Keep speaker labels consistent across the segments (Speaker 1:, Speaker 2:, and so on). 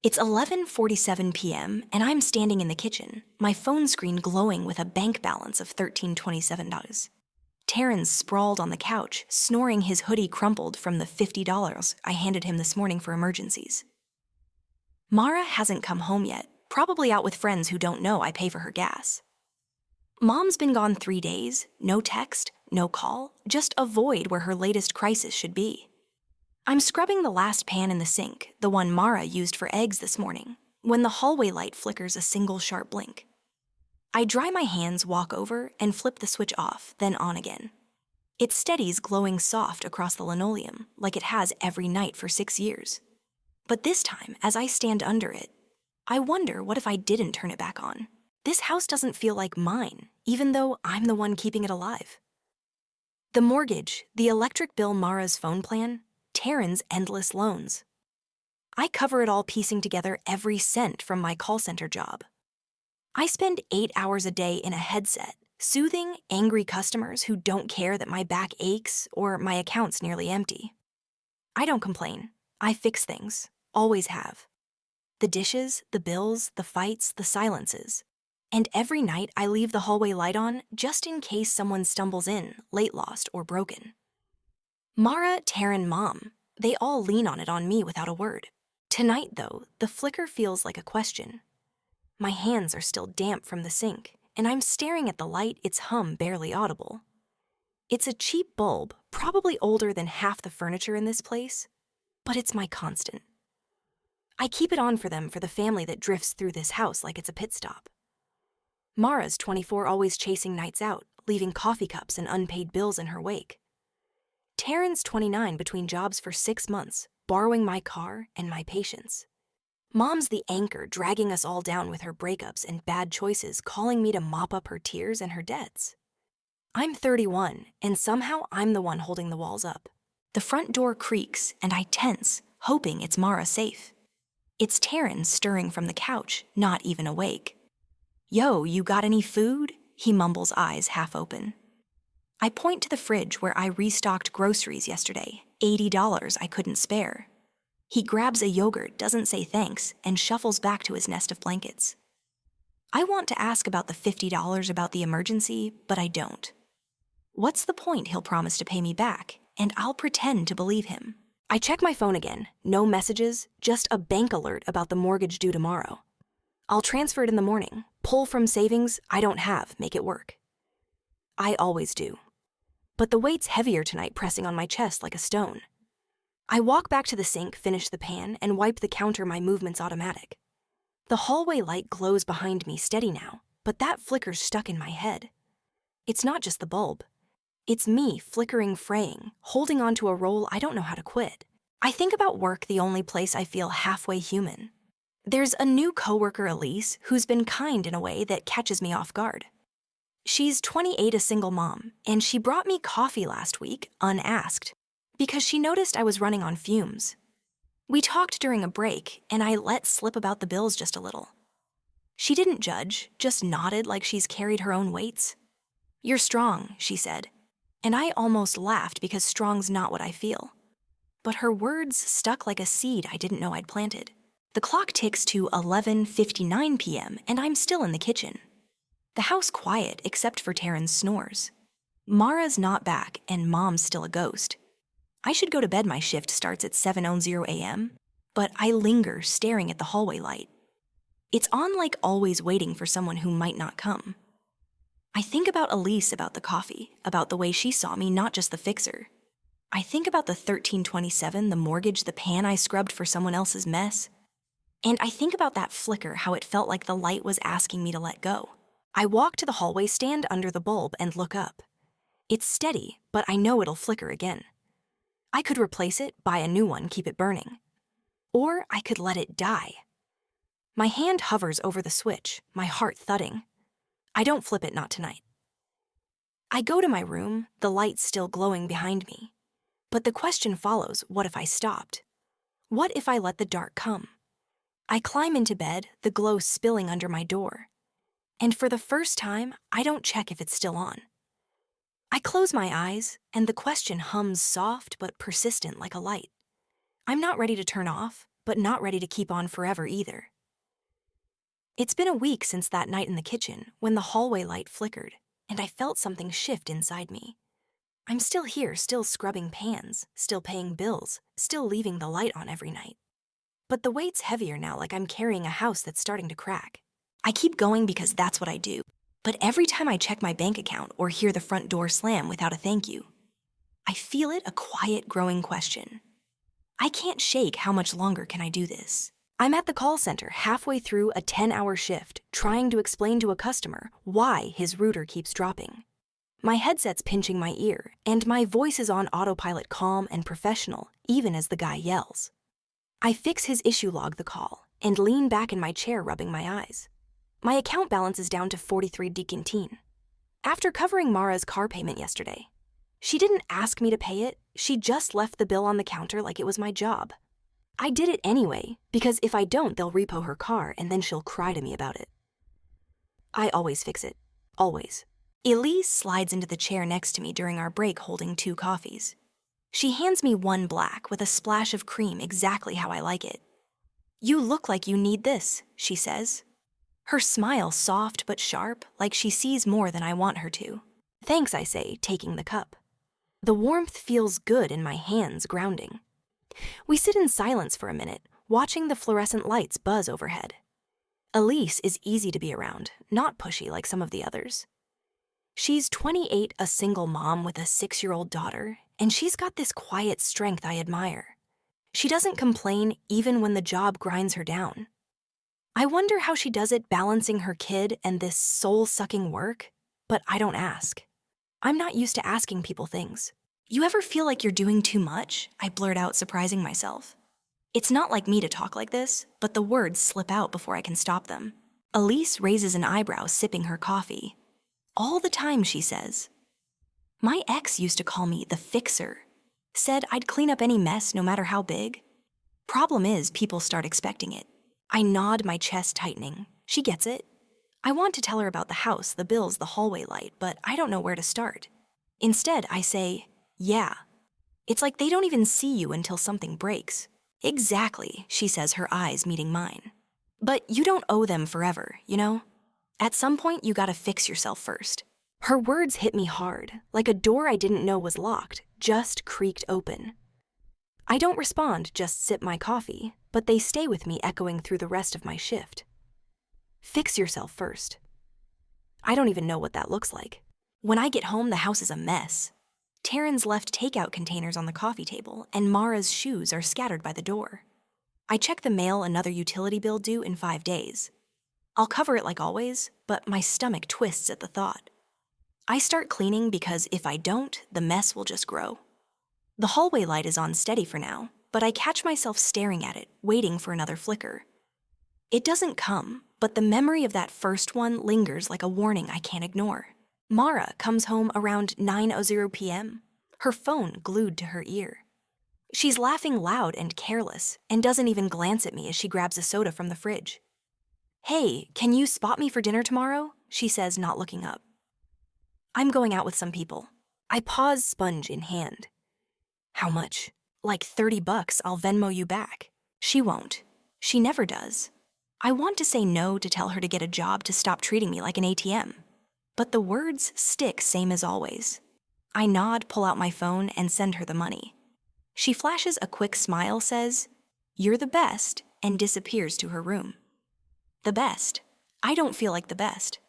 Speaker 1: It's 11:47 p.m. and I'm standing in the kitchen, my phone screen glowing with a bank balance of $13.27. Terrence sprawled on the couch, snoring, his hoodie crumpled from the $50 I handed him this morning for emergencies. Mara hasn't come home yet, probably out with friends who don't know I pay for her gas. Mom's been gone 3 days, no text, no call, just a void where her latest crisis should be. I'm scrubbing the last pan in the sink, the one Mara used for eggs this morning, when the hallway light flickers a single sharp blink. I dry my hands, walk over, and flip the switch off, then on again. It steadies, glowing soft across the linoleum, like it has every night for 6 years. But this time, as I stand under it, I wonder, what if I didn't turn it back on? This house doesn't feel like mine, even though I'm the one keeping it alive. The mortgage, the electric bill, Mara's phone plan, Taryn's endless loans. I cover it all, piecing together every cent from my call center job. I spend 8 hours a day in a headset, soothing angry customers who don't care that my back aches or my account's nearly empty. I don't complain. I fix things, always have. The dishes, the bills, the fights, the silences. And every night I leave the hallway light on just in case someone stumbles in, late, lost, or broken. Mara, Taryn, Mom, they all lean on it on me without a word. Tonight, though, the flicker feels like a question. My hands are still damp from the sink, and I'm staring at the light, its hum barely audible. It's a cheap bulb, probably older than half the furniture in this place, but it's my constant. I keep it on for them, for the family that drifts through this house like it's a pit stop. Mara's 24, always chasing nights out, leaving coffee cups and unpaid bills in her wake. Taryn's 29, between jobs for 6 months, borrowing my car and my patience. Mom's the anchor, dragging us all down with her breakups and bad choices, calling me to mop up her tears and her debts. I'm 31, and somehow I'm the one holding the walls up. The front door creaks, and I tense, hoping it's Mara safe. It's Taryn stirring from the couch, not even awake. "Yo, you got any food?" he mumbles, eyes half open. I point to the fridge where I restocked groceries yesterday, $80 I couldn't spare. He grabs a yogurt, doesn't say thanks, and shuffles back to his nest of blankets. I want to ask about the $50, about the emergency, but I don't. What's the point? He'll promise to pay me back, and I'll pretend to believe him. I check my phone again, no messages, just a bank alert about the mortgage due tomorrow. I'll transfer it in the morning, pull from savings I don't have, make it work. I always do. But the weight's heavier tonight, pressing on my chest like a stone. I walk back to the sink, finish the pan, and wipe the counter, my movements automatic. The hallway light glows behind me, steady now, but that flicker's stuck in my head. It's not just the bulb. It's me, flickering, fraying, holding on to a role I don't know how to quit. I think about work, the only place I feel halfway human. There's a new coworker, Elise, who's been kind in a way that catches me off guard. She's 28, a single mom, and she brought me coffee last week, unasked, because she noticed I was running on fumes. We talked during a break, and I let slip about the bills just a little. She didn't judge, just nodded like she's carried her own weights. "You're strong," she said, and I almost laughed because strong's not what I feel. But her words stuck like a seed I didn't know I'd planted. The clock ticks to 11:59 p.m., and I'm still in the kitchen. The house quiet except for Taryn's snores. Mara's not back, and Mom's still a ghost. I should go to bed, my shift starts at 7:00 a.m., but I linger, staring at the hallway light. It's on, like always, waiting for someone who might not come. I think about Elise, about the coffee, about the way she saw me, not just the fixer. I think about the $13.27, the mortgage, the pan I scrubbed for someone else's mess. And I think about that flicker, how it felt like the light was asking me to let go. I walk to the hallway, stand under the bulb, and look up. It's steady, but I know it'll flicker again. I could replace it, buy a new one, keep it burning. Or I could let it die. My hand hovers over the switch, my heart thudding. I don't flip it, not tonight. I go to my room, the light still glowing behind me. But the question follows, what if I stopped? What if I let the dark come? I climb into bed, the glow spilling under my door. And for the first time, I don't check if it's still on. I close my eyes, and the question hums soft but persistent like a light. I'm not ready to turn off, but not ready to keep on forever either. It's been a week since that night in the kitchen when the hallway light flickered, and I felt something shift inside me. I'm still here, still scrubbing pans, still paying bills, still leaving the light on every night. But the weight's heavier now, like I'm carrying a house that's starting to crack. I keep going because that's what I do, but every time I check my bank account or hear the front door slam without a thank you, I feel it, a quiet, growing question. I can't shake how much longer can I do this. I'm at the call center halfway through a 10-hour shift, trying to explain to a customer why his router keeps dropping. My headset's pinching my ear, and my voice is on autopilot, calm and professional, even as the guy yells. I fix his issue log the call, and lean back in my chair rubbing my eyes. My account balance is down to 43 decantine. After covering Mara's car payment yesterday, she didn't ask me to pay it, she just left the bill on the counter like it was my job. I did it anyway, because if I don't, they'll repo her car and then she'll cry to me about it. I always fix it. Always. Elise slides into the chair next to me during our break holding 2 coffees. She hands me one black with a splash of cream, exactly how I like it. "You look like you need this," she says. Her smile soft but sharp, like she sees more than I want her to. "Thanks," I say, taking the cup. The warmth feels good in my hands, grounding. We sit in silence for a minute, watching the fluorescent lights buzz overhead. Elise is easy to be around, not pushy like some of the others. She's 28, a single mom with a 6-year-old daughter, and she's got this quiet strength I admire. She doesn't complain even when the job grinds her down. I wonder how she does it, balancing her kid and this soul-sucking work, but I don't ask. I'm not used to asking people things. "You ever feel like you're doing too much?" I blurt out, surprising myself. It's not like me to talk like this, but the words slip out before I can stop them. Elise raises an eyebrow, sipping her coffee. "All the time," she says. "My ex used to call me the fixer. Said I'd clean up any mess no matter how big. Problem is, people start expecting it." I nod, my chest tightening. She gets it. I want to tell her about the house, the bills, the hallway light, but I don't know where to start. Instead, I say, "Yeah." It's like they don't even see you until something breaks. "Exactly," she says, her eyes meeting mine. "But you don't owe them forever, you know? At some point, you gotta fix yourself first." Her words hit me hard, like a door I didn't know was locked, just creaked open. I don't respond, just sip my coffee, but they stay with me, echoing through the rest of my shift. Fix yourself first. I don't even know what that looks like. When I get home, the house is a mess. Taryn's left takeout containers on the coffee table, and Mara's shoes are scattered by the door. I check the mail, another utility bill due in 5 days. I'll cover it like always, but my stomach twists at the thought. I start cleaning because if I don't, the mess will just grow. The hallway light is on steady for now, but I catch myself staring at it, waiting for another flicker. It doesn't come, but the memory of that first one lingers like a warning I can't ignore. Mara comes home around 9:00 p.m., her phone glued to her ear. She's laughing loud and careless, and doesn't even glance at me as she grabs a soda from the fridge. "Hey, can you spot me for dinner tomorrow?" she says, not looking up. "I'm going out with some people." I pause, sponge in hand. "How much?" "Like $30, I'll Venmo you back." She won't. She never does. I want to say no, to tell her to get a job, to stop treating me like an ATM. But the words stick same as always. I nod, pull out my phone, and send her the money. She flashes a quick smile, says, "You're the best," and disappears to her room. The best. I don't feel like the best.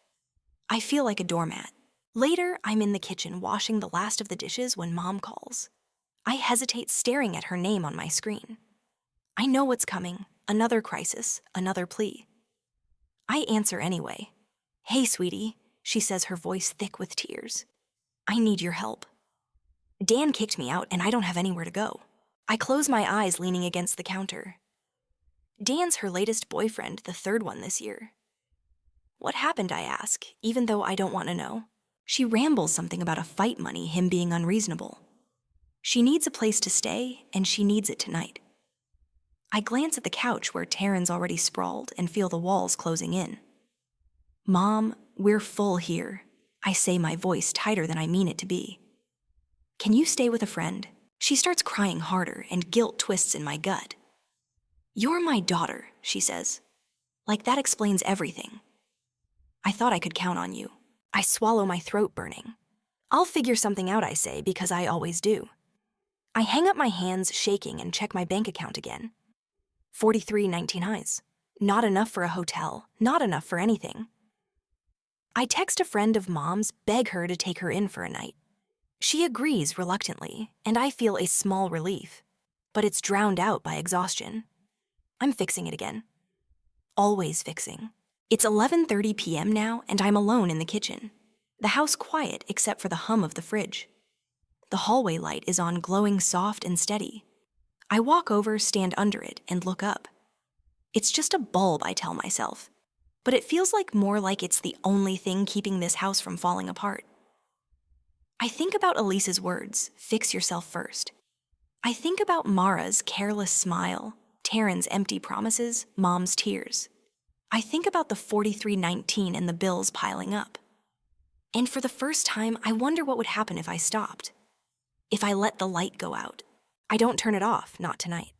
Speaker 1: I feel like a doormat. Later, I'm in the kitchen washing the last of the dishes when Mom calls. I hesitate, staring at her name on my screen. I know what's coming. Another crisis, another plea. I answer anyway. "Hey, sweetie," she says, her voice thick with tears. "I need your help. Dan kicked me out and I don't have anywhere to go." I close my eyes, leaning against the counter. Dan's her latest boyfriend, the 3rd one this year. "What happened?" I ask, even though I don't want to know. She rambles something about a fight money, him being unreasonable. She needs a place to stay, and she needs it tonight. I glance at the couch where Taryn's already sprawled and feel the walls closing in. "Mom, we're full here," I say, my voice tighter than I mean it to be. "Can you stay with a friend?" She starts crying harder, and guilt twists in my gut. "You're my daughter," she says. Like that explains everything. "I thought I could count on you." I swallow, my throat burning. "I'll figure something out," I say, because I always do. I hang up my hands, shaking, and check my bank account again. 43.19 highs. Not enough for a hotel, not enough for anything. I text a friend of Mom's, beg her to take her in for a night. She agrees reluctantly, and I feel a small relief. But it's drowned out by exhaustion. I'm fixing it again. Always fixing. It's 11:30 p.m. now, and I'm alone in the kitchen. The house quiet except for the hum of the fridge. The hallway light is on, glowing soft and steady. I walk over, stand under it, and look up. It's just a bulb, I tell myself. But it feels more like it's the only thing keeping this house from falling apart. I think about Elise's words, "Fix yourself first." I think about Mara's careless smile, Taryn's empty promises, Mom's tears. I think about the 43.19 and the bills piling up. And for the first time, I wonder what would happen if I stopped. If I let the light go out. I don't turn it off, not tonight.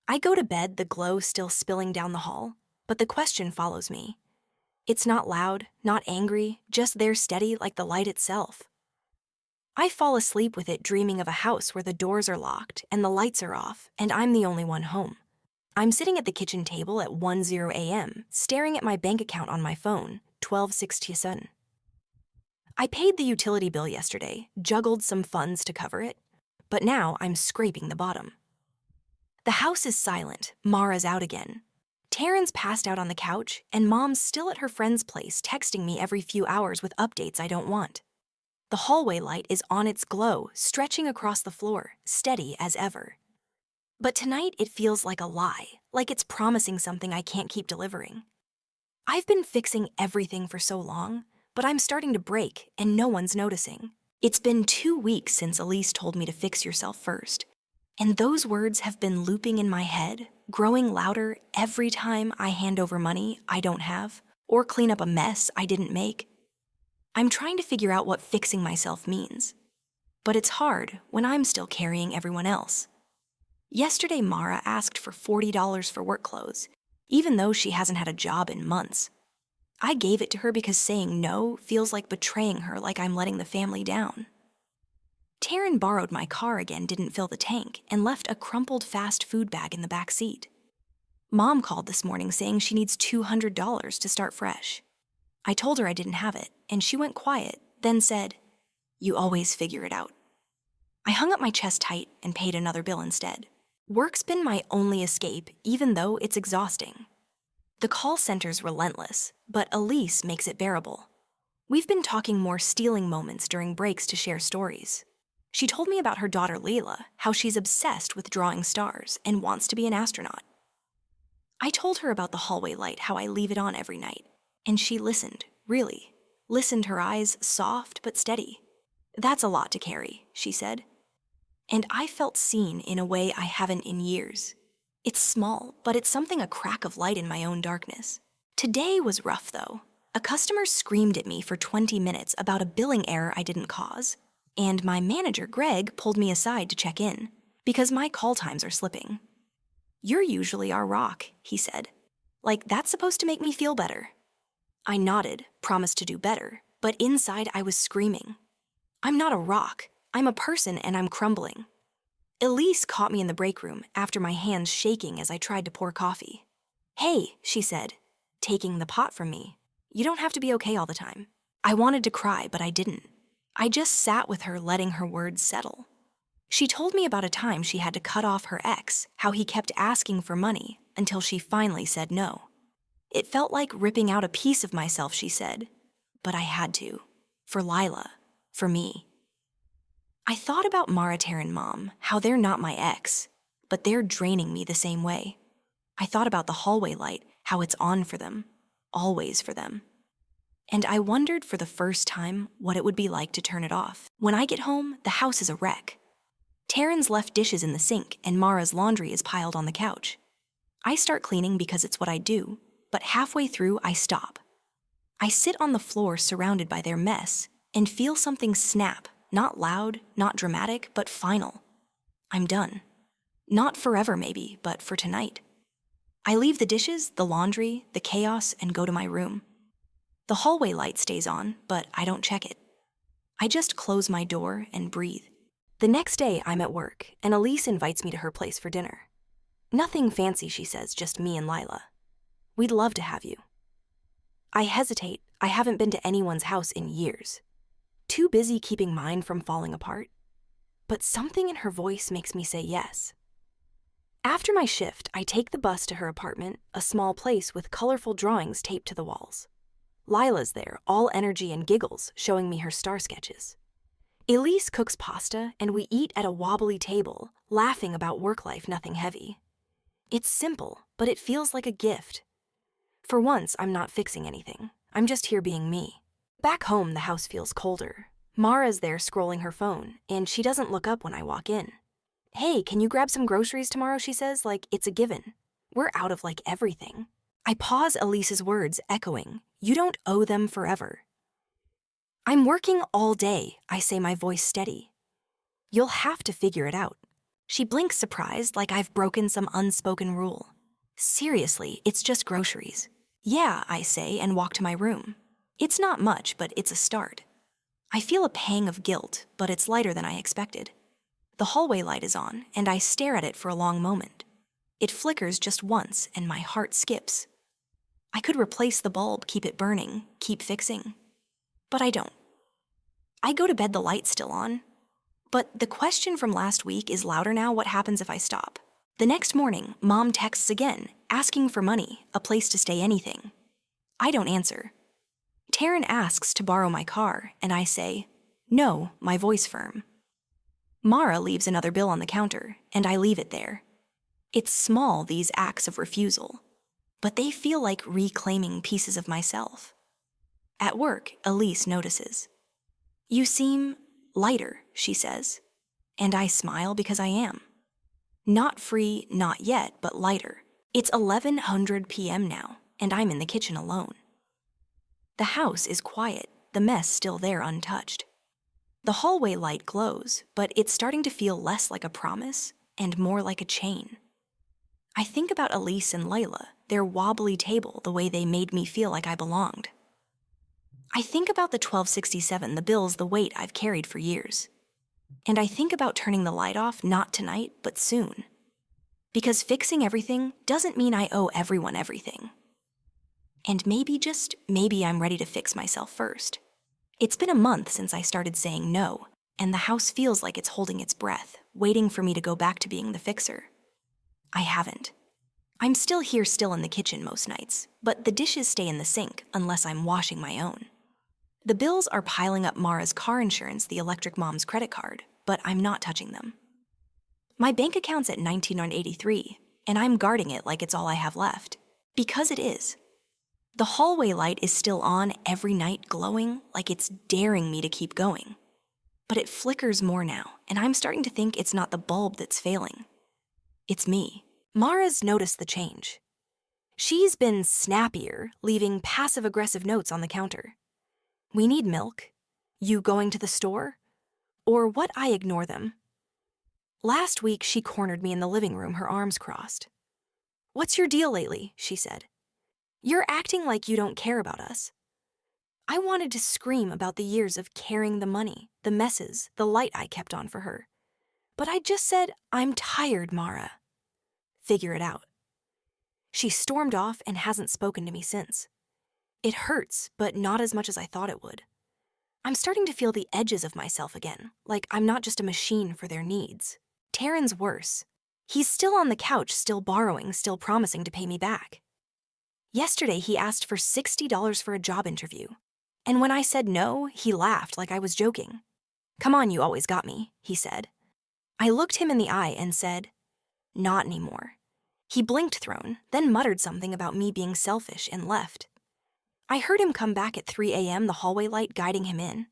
Speaker 1: I go to bed, the glow still spilling down the hall, but the question follows me. It's not loud, not angry, just there steady like the light itself. I fall asleep with it, dreaming of a house where the doors are locked and the lights are off, and I'm the only one home. I'm sitting at the kitchen table at 1:00 a.m., staring at my bank account on my phone, 12.67. I paid the utility bill yesterday, juggled some funds to cover it, but now I'm scraping the bottom. The house is silent, Mara's out again. Taryn's passed out on the couch, and Mom's still at her friend's place, texting me every few hours with updates I don't want. The hallway light is on its glow, stretching across the floor, steady as ever. But tonight it feels like a lie, like it's promising something I can't keep delivering. I've been fixing everything for so long, but I'm starting to break, and no one's noticing. It's been 2 weeks since Elise told me to fix yourself first, and those words have been looping in my head, growing louder every time I hand over money I don't have, or clean up a mess I didn't make. I'm trying to figure out what fixing myself means. But it's hard when I'm still carrying everyone else. Yesterday, Mara asked for $40 for work clothes, even though she hasn't had a job in months. I gave it to her because saying no feels like betraying her, like I'm letting the family down. Taryn borrowed my car again, didn't fill the tank, and left a crumpled fast food bag in the back seat. Mom called this morning saying she needs $200 to start fresh. I told her I didn't have it, and she went quiet, then said, "You always figure it out." I hung up my chest tight and paid another bill instead. Work's been my only escape, even though it's exhausting. The call center's relentless, but Elise makes it bearable. We've been talking more, stealing moments during breaks to share stories. She told me about her daughter Layla, how she's obsessed with drawing stars and wants to be an astronaut. I told her about the hallway light, how I leave it on every night, and she listened, really. Listened, her eyes soft but steady. "That's a lot to carry," she said. And I felt seen in a way I haven't in years. It's small, but it's something, a crack of light in my own darkness. Today was rough, though. A customer screamed at me for 20 minutes about a billing error I didn't cause, and my manager, Greg, pulled me aside to check in, because my call times are slipping. "You're usually our rock," he said. "Like, that's supposed to make me feel better." I nodded, promised to do better, but inside I was screaming. I'm not a rock. I'm a person, and I'm crumbling. Elise caught me in the break room after my hands shaking as I tried to pour coffee. "Hey," she said, taking the pot from me. "You don't have to be okay all the time." I wanted to cry, but I didn't. I just sat with her, letting her words settle. She told me about a time she had to cut off her ex, how he kept asking for money until she finally said no. "It felt like ripping out a piece of myself," she said. "But I had to. For Lila. For me." I thought about Mara, Taryn, Mom, how they're not my ex, but they're draining me the same way. I thought about the hallway light, how it's on for them, always for them. And I wondered for the first time what it would be like to turn it off. When I get home, the house is a wreck. Taryn's left dishes in the sink, and Mara's laundry is piled on the couch. I start cleaning because it's what I do, but halfway through I stop. I sit on the floor surrounded by their mess and feel something snap, not loud, not dramatic, but final. I'm done. Not forever, maybe, but for tonight. I leave the dishes, the laundry, the chaos, and go to my room. The hallway light stays on, but I don't check it. I just close my door and breathe. The next day, I'm at work, and Elise invites me to her place for dinner. Nothing fancy, she says, just me and Lila. We'd love to have you. I hesitate. I haven't been to anyone's house in years. Too busy keeping mine from falling apart. But something in her voice makes me say yes. After my shift, I take the bus to her apartment, a small place with colorful drawings taped to the walls. Lila's there, all energy and giggles, showing me her star sketches. Elise cooks pasta, and we eat at a wobbly table, laughing about work life, nothing heavy. It's simple, but it feels like a gift. For once, I'm not fixing anything. I'm just here being me. Back home, the house feels colder. Mara's there scrolling her phone, and she doesn't look up when I walk in. Hey, can you grab some groceries tomorrow, she says, like it's a given. We're out of like everything. I pause Elise's words, echoing, you don't owe them forever. I'm working all day, I say, my voice steady. You'll have to figure it out. She blinks surprised, like I've broken some unspoken rule. Seriously, it's just groceries. Yeah, I say, and walk to my room. It's not much, but it's a start. I feel a pang of guilt, but it's lighter than I expected. The hallway light is on, and I stare at it for a long moment. It flickers just once, and my heart skips. I could replace the bulb, keep it burning, keep fixing. But I don't. I go to bed, the light still on. But the question from last week is louder now. What happens if I stop? The next morning, Mom texts again, asking for money, a place to stay, anything. I don't answer. Taryn asks to borrow my car, and I say, no, my voice firm. Mara leaves another bill on the counter, and I leave it there. It's small, these acts of refusal, but they feel like reclaiming pieces of myself. At work, Elise notices. You seem lighter, she says, and I smile because I am. Not free, not yet, but lighter. It's 11:00 p.m. now, and I'm in the kitchen alone. The house is quiet, the mess still there untouched. The hallway light glows, but it's starting to feel less like a promise and more like a chain. I think about Elise and Layla, their wobbly table, the way they made me feel like I belonged. I think about the 1267, the bills, the weight I've carried for years. And I think about turning the light off, not tonight, but soon. Because fixing everything doesn't mean I owe everyone everything. And maybe, just maybe, I'm ready to fix myself first. It's been a month since I started saying no, and the house feels like it's holding its breath, waiting for me to go back to being the fixer. I haven't. I'm still here, still in the kitchen most nights, but the dishes stay in the sink unless I'm washing my own. The bills are piling up, Mara's car insurance, the electric mom's credit card, but I'm not touching them. My bank account's at $19.83, and I'm guarding it like it's all I have left. Because it is. The hallway light is still on every night, glowing like it's daring me to keep going. But it flickers more now, and I'm starting to think it's not the bulb that's failing. It's me. Mara's noticed the change. She's been snappier, leaving passive-aggressive notes on the counter. We need milk? You going to the store? Or what? I ignore them. Last week, she cornered me in the living room, her arms crossed. What's your deal lately? She said. You're acting like you don't care about us. I wanted to scream about the years of carrying the money, the messes, the light I kept on for her. But I just said, I'm tired, Mara. Figure it out. She stormed off and hasn't spoken to me since. It hurts, but not as much as I thought it would. I'm starting to feel the edges of myself again, like I'm not just a machine for their needs. Taryn's worse. He's still on the couch, still borrowing, still promising to pay me back. Yesterday, he asked for $60 for a job interview. And when I said no, he laughed like I was joking. Come on, you always got me, he said. I looked him in the eye and said, not anymore. He blinked thrown, then muttered something about me being selfish and left. I heard him come back at 3 a.m., the hallway light guiding him in.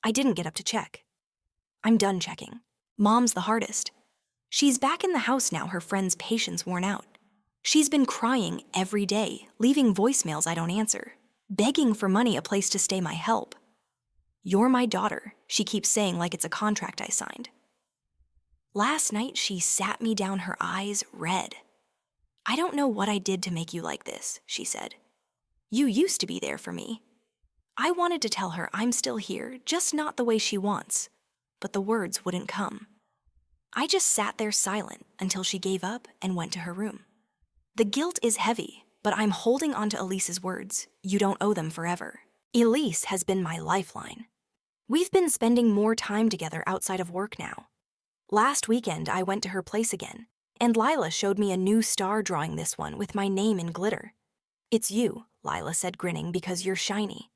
Speaker 1: I didn't get up to check. I'm done checking. Mom's the hardest. She's back in the house now, her friend's patience worn out. She's been crying every day, leaving voicemails I don't answer, begging for money, a place to stay, my help. You're my daughter, she keeps saying like it's a contract I signed. Last night she sat me down, her eyes red. "I don't know what I did to make you like this," she said. "You used to be there for me." I wanted to tell her I'm still here, just not the way she wants, but the words wouldn't come. I just sat there silent until she gave up and went to her room. The guilt is heavy, but I'm holding on to Elise's words. You don't owe them forever. Elise has been my lifeline. We've been spending more time together outside of work now. Last weekend, I went to her place again, and Lila showed me a new star drawing, this one with my name in glitter. "It's you," Lila said, grinning, "because you're shiny."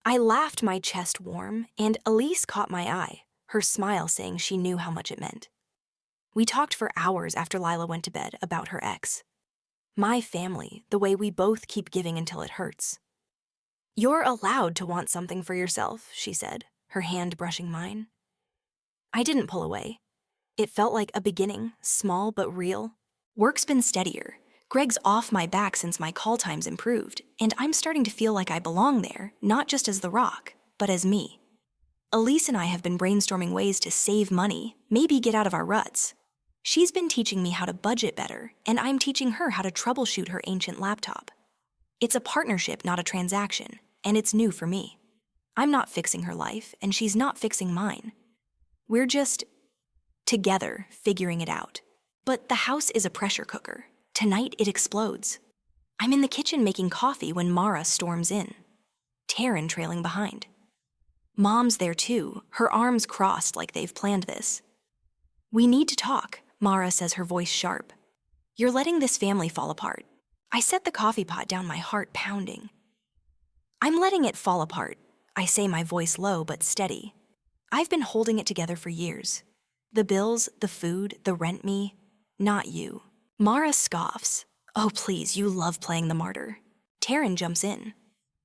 Speaker 1: I laughed, my chest warm, and Elise caught my eye, her smile saying she knew how much it meant. We talked for hours after Lila went to bed about her ex. My family, the way we both keep giving until it hurts. "You're allowed to want something for yourself," she said, her hand brushing mine. I didn't pull away. It felt like a beginning, small but real. Work's been steadier. Greg's off my back since my call times improved, and I'm starting to feel like I belong there, not just as the rock, but as me. Elise and I have been brainstorming ways to save money, maybe get out of our ruts. She's been teaching me how to budget better, and I'm teaching her how to troubleshoot her ancient laptop. It's a partnership, not a transaction, and it's new for me. I'm not fixing her life, and she's not fixing mine. We're just together, figuring it out. But the house is a pressure cooker. Tonight it explodes. I'm in the kitchen making coffee when Mara storms in, Taryn trailing behind. Mom's there too, her arms crossed like they've planned this. "We need to talk," Mara says, her voice sharp. "You're letting this family fall apart." I set the coffee pot down, my heart pounding. "I'm letting it fall apart," I say, my voice low but steady. "I've been holding it together for years. The bills, the food, the rent, me. Not you." Mara scoffs. "Oh, please, you love playing the martyr." Taryn jumps in.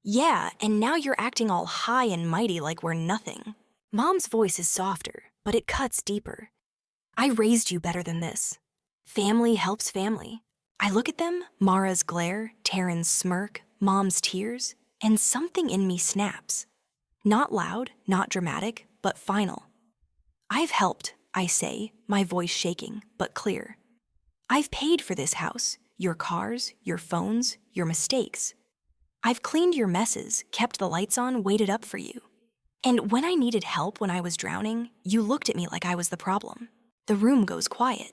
Speaker 1: "Yeah, and now you're acting all high and mighty like we're nothing." Mom's voice is softer, but it cuts deeper. "I raised you better than this. Family helps family." I look at them, Mara's glare, Taryn's smirk, Mom's tears, and something in me snaps. Not loud, not dramatic, but final. "I've helped," I say, my voice shaking, but clear. "I've paid for this house, your cars, your phones, your mistakes. I've cleaned your messes, kept the lights on, waited up for you. And when I needed help when I was drowning, you looked at me like I was the problem." The room goes quiet.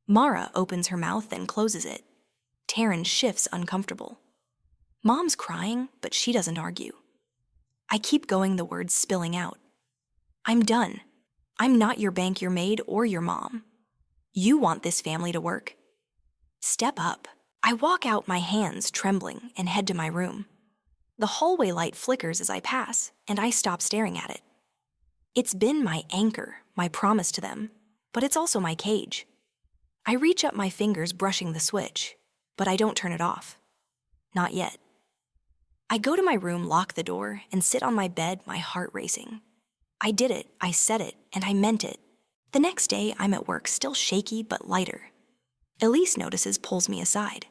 Speaker 1: Mara opens her mouth and closes it. Taryn shifts, uncomfortable. Mom's crying, but she doesn't argue. I keep going, the words spilling out. "I'm done. I'm not your bank, your maid, or your mom. You want this family to work. Step up." I walk out, my hands trembling, and head to my room. The hallway light flickers as I pass, and I stop staring at it. It's been my anchor, my promise to them, but it's also my cage. I reach up, my fingers brushing the switch, but I don't turn it off. Not yet. I go to my room, lock the door, and sit on my bed, my heart racing. I did it, I said it, and I meant it. The next day, I'm at work, still shaky but lighter. Elise notices, pulls me aside.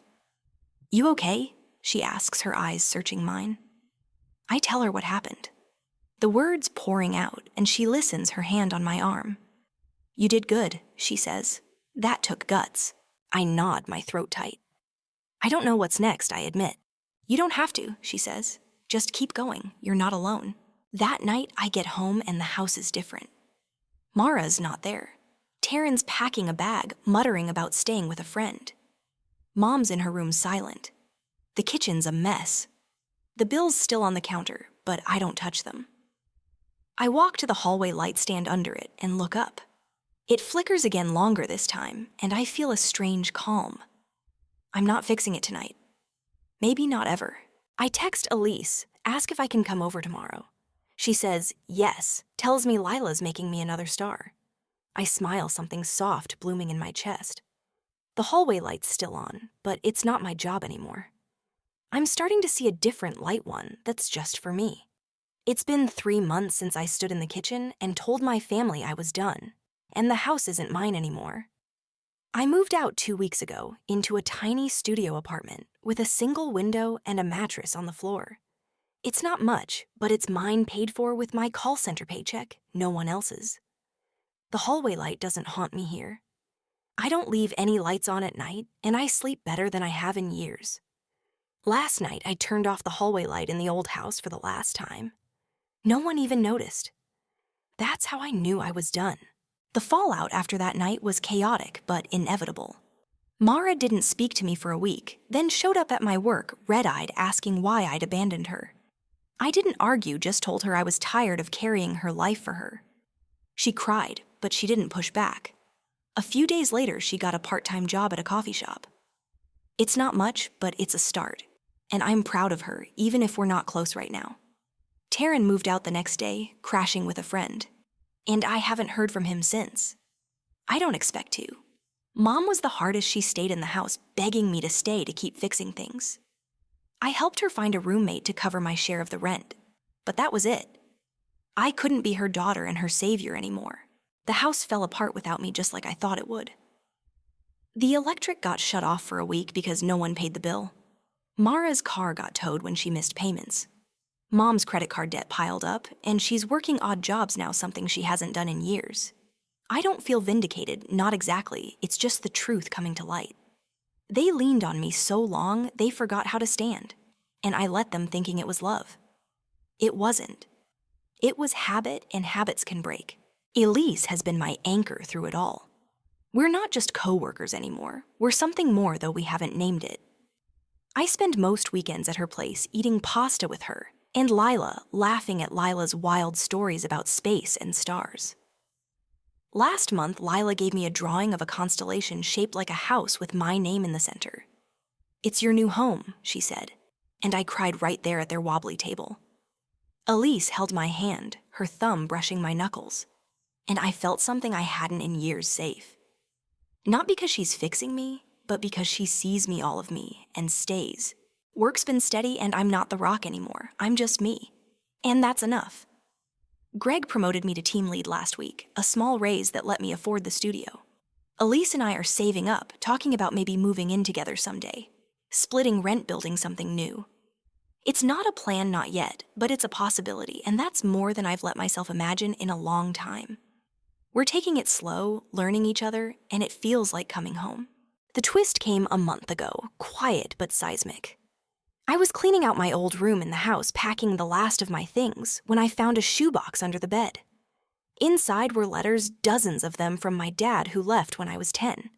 Speaker 1: "You okay?" she asks, her eyes searching mine. I tell her what happened. The words pouring out, and she listens, her hand on my arm. "You did good," she says. "That took guts." I nod, my throat tight. "I don't know what's next," I admit. "You don't have to," she says. "Just keep going, you're not alone." That night, I get home and the house is different. Mara's not there. Taryn's packing a bag, muttering about staying with a friend. Mom's in her room, silent. The kitchen's a mess. The bills still on the counter, but I don't touch them. I walk to the hallway light stand under it and look up. It flickers again, longer this time, and I feel a strange calm. I'm not fixing it tonight. Maybe not ever. I text Elise, ask if I can come over tomorrow. She says yes, tells me Lila's making me another star. I smile, something soft blooming in my chest. The hallway light's still on, but it's not my job anymore. I'm starting to see a different light, one that's just for me. It's been 3 months since I stood in the kitchen and told my family I was done, and the house isn't mine anymore. I moved out 2 weeks ago into a tiny studio apartment with a single window and a mattress on the floor. It's not much, but it's mine, paid for with my call center paycheck, no one else's. The hallway light doesn't haunt me here. I don't leave any lights on at night, and I sleep better than I have in years. Last night, I turned off the hallway light in the old house for the last time. No one even noticed. That's how I knew I was done. The fallout after that night was chaotic but inevitable. Mara didn't speak to me for a week, then showed up at my work, red-eyed, asking why I'd abandoned her. I didn't argue, just told her I was tired of carrying her life for her. She cried, but she didn't push back. A few days later, she got a part-time job at a coffee shop. It's not much, but it's a start. And I'm proud of her, even if we're not close right now. Taryn moved out the next day, crashing with a friend. And I haven't heard from him since. I don't expect to. Mom was the hardest. She stayed in the house, begging me to stay to keep fixing things. I helped her find a roommate to cover my share of the rent, but that was it. I couldn't be her daughter and her savior anymore. The house fell apart without me, just like I thought it would. The electric got shut off for a week because no one paid the bill. Mara's car got towed when she missed payments. Mom's credit card debt piled up, and she's working odd jobs now, something she hasn't done in years. I don't feel vindicated, not exactly. It's just the truth coming to light. They leaned on me so long, they forgot how to stand, and I let them, thinking it was love. It wasn't. It was habit, and habits can break. Elise has been my anchor through it all. We're not just co-workers anymore. We're something more, though we haven't named it. I spend most weekends at her place eating pasta with her, and Lila, laughing at Lila's wild stories about space and stars. Last month, Lila gave me a drawing of a constellation shaped like a house with my name in the center. "It's your new home," she said, and I cried right there at their wobbly table. Elise held my hand, her thumb brushing my knuckles, and I felt something I hadn't in years safe. Not because she's fixing me, but because she sees me, all of me, and stays. Work's been steady, and I'm not the rock anymore. I'm just me. And that's enough. Greg promoted me to team lead last week, a small raise that let me afford the studio. Elise and I are saving up, talking about maybe moving in together someday, splitting rent, building something new. It's not a plan, not yet, but it's a possibility, and that's more than I've let myself imagine in a long time. We're taking it slow, learning each other, and it feels like coming home. The twist came a month ago, quiet but seismic. I was cleaning out my old room in the house, packing the last of my things, when I found a shoebox under the bed. Inside were letters, dozens of them, from my dad, who left when I was 10.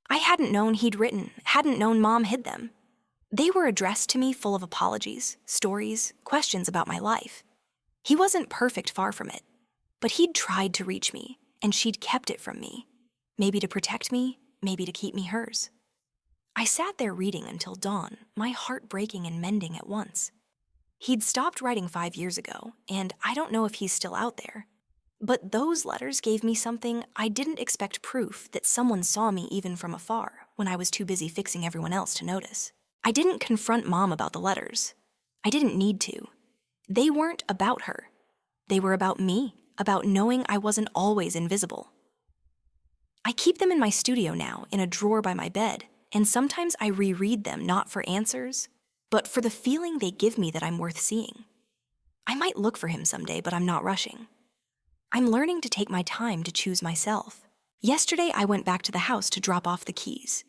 Speaker 1: I hadn't known he'd written, hadn't known Mom hid them. They were addressed to me, full of apologies, stories, questions about my life. He wasn't perfect, far from it, but he'd tried to reach me, and she'd kept it from me. Maybe to protect me, maybe to keep me hers. I sat there reading until dawn, my heart breaking and mending at once. He'd stopped writing 5 years ago, and I don't know if he's still out there. But those letters gave me something I didn't expect, proof that someone saw me even from afar, when I was too busy fixing everyone else to notice. I didn't confront Mom about the letters. I didn't need to. They weren't about her. They were about me, about knowing I wasn't always invisible. I keep them in my studio now, in a drawer by my bed, and sometimes I reread them, not for answers, but for the feeling they give me that I'm worth seeing. I might look for him someday, but I'm not rushing. I'm learning to take my time to choose myself. Yesterday, I went back to the house to drop off the keys.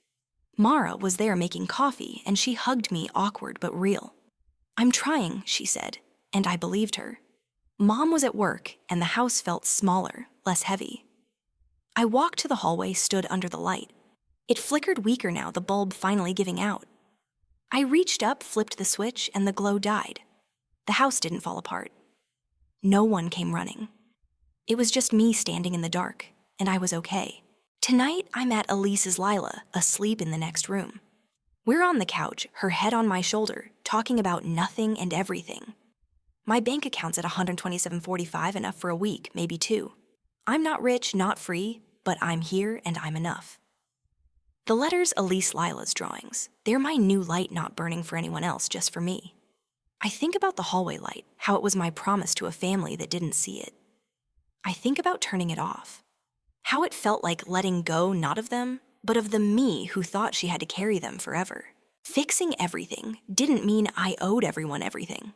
Speaker 1: Mara was there making coffee, and she hugged me, awkward but real. "I'm trying," she said, and I believed her. Mom was at work, and the house felt smaller, less heavy. I walked to the hallway, stood under the light. It flickered weaker now, the bulb finally giving out. I reached up, flipped the switch, and the glow died. The house didn't fall apart. No one came running. It was just me standing in the dark, and I was okay. Tonight, I'm at Elise's Lila, asleep in the next room. We're on the couch, her head on my shoulder, talking about nothing and everything. My bank account's at $127.45, enough for a week, maybe 2. I'm not rich, not free, but I'm here and I'm enough. The letters, Elise, Lila's drawings. They're my new light, not burning for anyone else, just for me. I think about the hallway light, how it was my promise to a family that didn't see it. I think about turning it off. How it felt like letting go, not of them, but of the me who thought she had to carry them forever. Fixing everything didn't mean I owed everyone everything.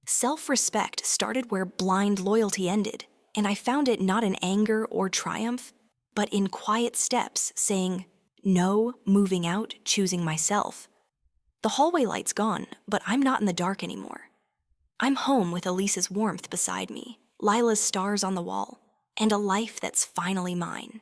Speaker 1: Self-respect started where blind loyalty ended. And I found it not in anger or triumph, but in quiet steps saying, no, moving out, choosing myself. The hallway light's gone, but I'm not in the dark anymore. I'm home with Elise's warmth beside me, Lila's stars on the wall, and a life that's finally mine.